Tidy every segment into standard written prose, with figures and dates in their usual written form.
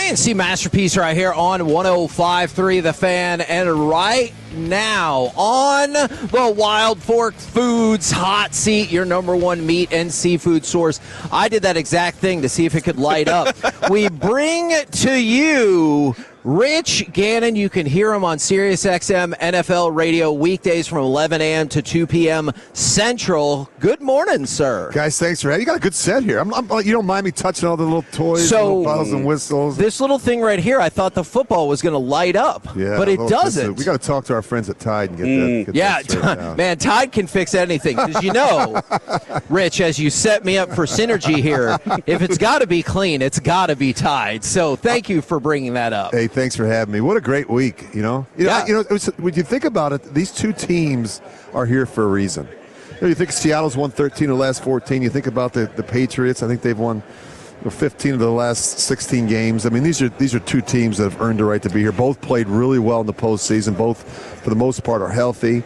K&C Masterpiece right here on 105.3 The Fan, and right now on the Wild Fork Foods hot seat, your number one meat and seafood source. I did that exact thing to see if it could light up. We bring to you Rich Gannon. You can hear him on SiriusXM NFL Radio weekdays from 11 a.m. to 2 p.m. Central. Good morning, sir. Guys, thanks for having me. You got a good set here. You don't mind me touching all the little toys, little bells and whistles? This little thing right here, I thought the football was going to light up, but it doesn't. We got to talk to our friends at Tide and get that straightened out. Man, Tide can fix anything. Because Rich, as you set me up for synergy here, if it's got to be clean, it's got to be Tide. So thank you for bringing that up. Hey, thanks for having me. What a great week, when you think about it, these two teams are here for a reason. You think Seattle's won 13 of the last 14. You think about the Patriots. I think they've won 15 of the last 16 games. I mean, these are two teams that have earned the right to be here. Both played really well in the postseason. Both, for the most part, are healthy.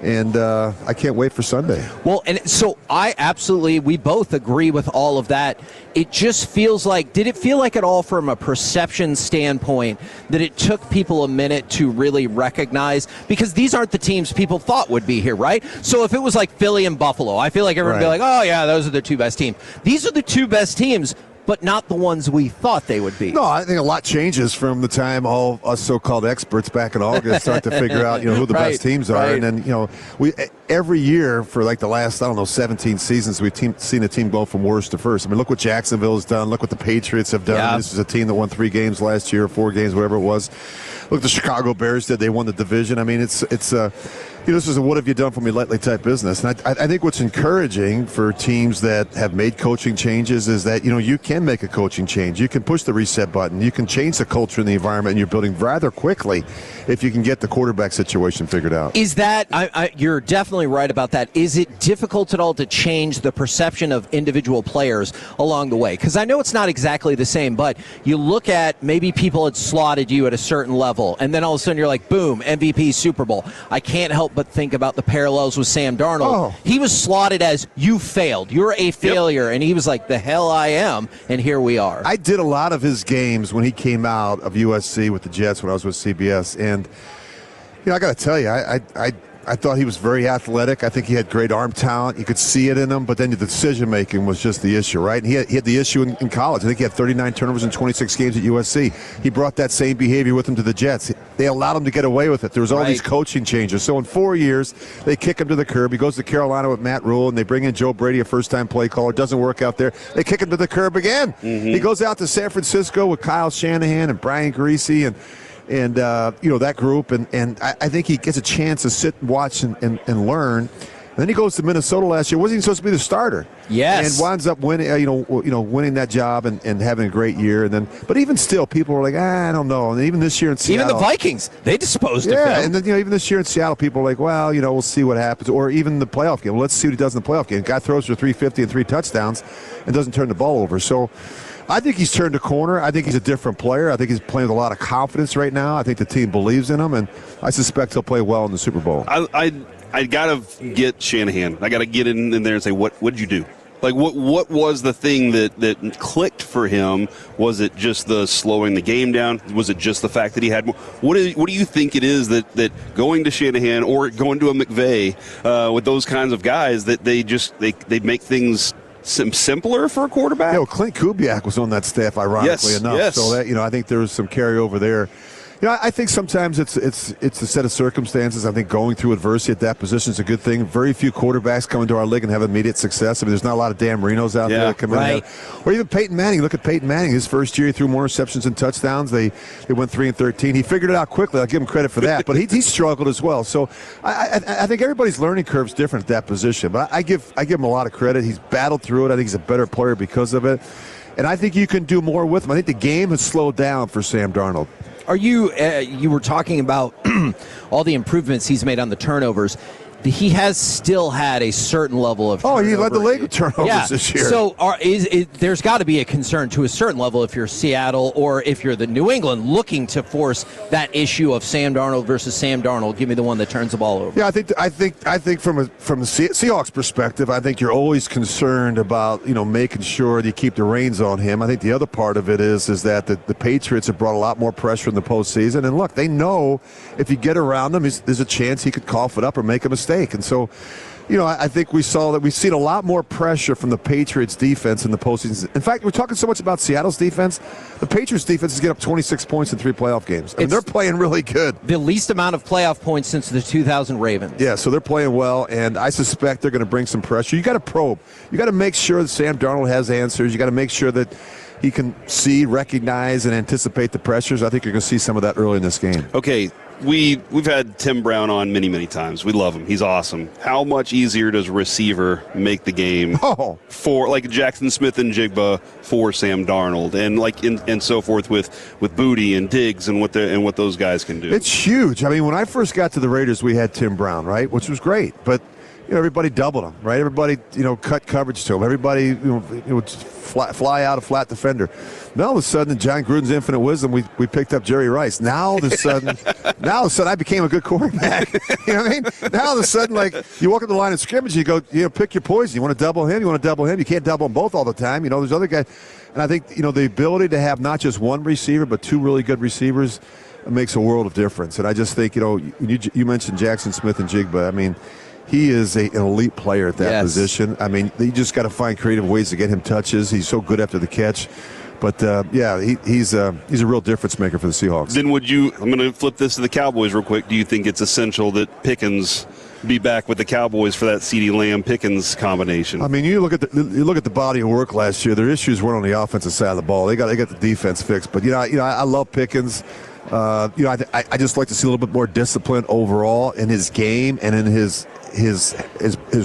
And I can't wait for Sunday. Well, and so we both agree with all of that. It just feels like, did it feel like at all from a perception standpoint that it took people a minute to really recognize? Because these aren't the teams people thought would be here, right? So if it was like Philly and Buffalo, I feel like everyone would be like, oh, yeah, those are the two best teams. These are the two best teams, but not the ones we thought they would be. No, I think a lot changes from the time all us so-called experts back in August start to figure out, who the best teams are. Right. And then, we every year for like the last, 17 seasons, we've seen a team go from worst to first. I mean, look what Jacksonville has done. Look what the Patriots have done. Yeah. This is a team that won 3 games last year, 4 games, whatever it was. Look, the Chicago Bears did. They won the division. I mean, it's this is a what have you done for me lately type business. And I think what's encouraging for teams that have made coaching changes is that, you can make a coaching change. You can push the reset button. You can change the culture and the environment and you're building rather quickly if you can get the quarterback situation figured out. Is that, you're definitely right about that. Is it difficult at all to change the perception of individual players along the way? Because I know it's not exactly the same, but you look at maybe people had slotted you at a certain level, and then all of a sudden you're like, boom, MVP, Super Bowl. I can't help but think about the parallels with Sam Darnold. Oh. He was slotted as, you failed. You're a failure. Yep. And he was like, the hell I am, and here we are. I did a lot of his games when he came out of USC with the Jets when I was with CBS, and I got to tell you, I thought he was very athletic. I think he had great arm talent. You could see it in him, but then the decision-making was just the issue, right? And he had the issue in college. I think he had 39 turnovers in 26 games at USC. He brought that same behavior with him to the Jets. They allowed him to get away with it. There was all these coaching changes. So in 4 years, they kick him to the curb. He goes to Carolina with Matt Rule, and they bring in Joe Brady, a first-time play caller. Doesn't work out there. They kick him to the curb again. Mm-hmm. He goes out to San Francisco with Kyle Shanahan and Brian Griese and that group, and I think he gets a chance to sit and watch and learn. And then he goes to Minnesota last year. Wasn't even supposed to be the starter. Yes. And winds up winning, winning that job and having a great year. But even still, people were like, I don't know. And even this year in Seattle, even the Vikings, they disposed of him. Yeah, and then even this year in Seattle, people were like, well, we'll see what happens. Or even the playoff game. Well, let's see what he does in the playoff game. Guy throws for 350 and 3 touchdowns, and doesn't turn the ball over. So I think he's turned a corner. I think he's a different player. I think he's playing with a lot of confidence right now. I think the team believes in him, and I suspect he'll play well in the Super Bowl. I got to get Shanahan. I got to get in there and say, what did you do? Like, what was the thing that clicked for him? Was it just the slowing the game down? Was it just the fact that he had more? What do you think it is that going to Shanahan or going to a McVay with those kinds of guys that they make things simpler for a quarterback? Clint Kubiak was on that staff, ironically enough. Yes. So that I think there was some carryover there. I think sometimes it's a set of circumstances. I think going through adversity at that position is a good thing. Very few quarterbacks come into our league and have immediate success. I mean, there's not a lot of Dan Marinos out there that come in. Or even Peyton Manning. Look at Peyton Manning. His first year, he threw more interceptions and touchdowns. They went 3-13. He figured it out quickly. I'll give him credit for that. But he struggled as well. So I think everybody's learning curve is different at that position. But I give him a lot of credit. He's battled through it. I think he's a better player because of it. And I think you can do more with him. I think the game has slowed down for Sam Darnold. Are you were talking about all the improvements he's made on the turnovers. he has still had a certain level of turnover. He led the league with turnovers this year. So there's got to be a concern to a certain level if you're Seattle or if you're the New England looking to force that issue of Sam Darnold versus Sam Darnold. Give me the one that turns the ball over. Yeah, I think from the Seahawks perspective, I think you're always concerned about making sure that you keep the reins on him. I think the other part of it is that the Patriots have brought a lot more pressure in the postseason, and look, they know if you get around him, there's a chance he could cough it up or make a mistake. And so, I think we've seen a lot more pressure from the Patriots defense in the postseason. In fact, we're talking so much about Seattle's defense. The Patriots defense is getting up 26 points in 3 playoff games. I mean, they're playing really good. The least amount of playoff points since the 2000 Ravens. Yeah, so they're playing well, and I suspect they're going to bring some pressure. You got to probe. You got to make sure that Sam Darnold has answers. You got to make sure that he can see, recognize, and anticipate the pressures. I think you're going to see some of that early in this game. Okay. We've had Tim Brown on many times. We love him. He's awesome. How much easier does a receiver make the game for like Jackson Smith and Jigba for Sam Darnold and so forth with Booty and Diggs and what those guys can do? It's huge. I mean, when I first got to the Raiders, we had Tim Brown, right, which was great, but everybody doubled him, right? Everybody, cut coverage to him. Everybody, would fly out a flat defender. Now all of a sudden, in John Gruden's infinite wisdom, we picked up Jerry Rice. Now all of a sudden, I became a good quarterback. You know what I mean? Now all of a sudden, like you walk up the line of scrimmage, you go, pick your poison. You want to double him? You want to double him? You can't double them both all the time. There's other guys, and I think the ability to have not just one receiver but 2 really good receivers makes a world of difference. And I just think you mentioned Jackson Smith and Jigba. I mean, he is an elite player at that position. I mean, you just got to find creative ways to get him touches. He's so good after the catch. But, he's a real difference maker for the Seahawks. Then I'm going to flip this to the Cowboys real quick. Do you think it's essential that Pickens be back with the Cowboys for that CeeDee Lamb-Pickens combination? I mean, you look at the body of work last year. Their issues weren't on the offensive side of the ball. They got the defense fixed. But, I love Pickens. I just like to see a little bit more discipline overall in his game and in his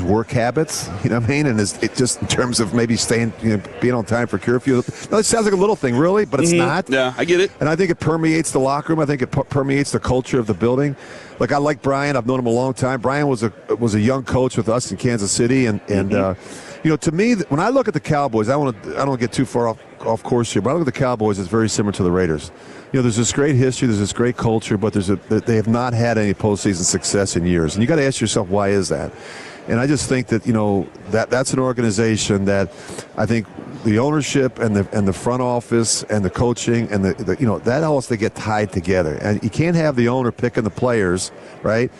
work habits, what I mean, and just in terms of maybe staying, being on time for curfew. No, it sounds like a little thing, really, but it's not. Yeah, I get it. And I think it permeates the locker room. I think it permeates the culture of the building. Like I like Brian. I've known him a long time. Brian was a young coach with us in Kansas City, and to me, when I look at the Cowboys, I don't get too far off course here, but I look at the Cowboys, it's very similar to the Raiders. There's this great history, there's this great culture, but they have not had any postseason success in years. And you got to ask yourself, why is that? And I just think that that's an organization that I think the ownership and the front office and the coaching and that all has to get tied together. And you can't have the owner picking the players, right?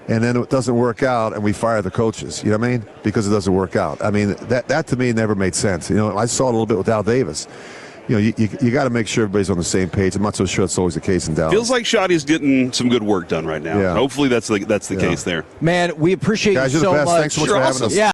And then it doesn't work out, and we fire the coaches. You know what I mean? Because it doesn't work out. I mean, that to me never made sense. I saw it a little bit with Al Davis. You got to make sure everybody's on the same page. I'm not so sure that's always the case in Dallas. Feels like Shoddy's getting some good work done right now. Yeah. Hopefully that's the case there. Man, we appreciate Guys, you you're so the best. much. Thanks so much for having us. Yeah.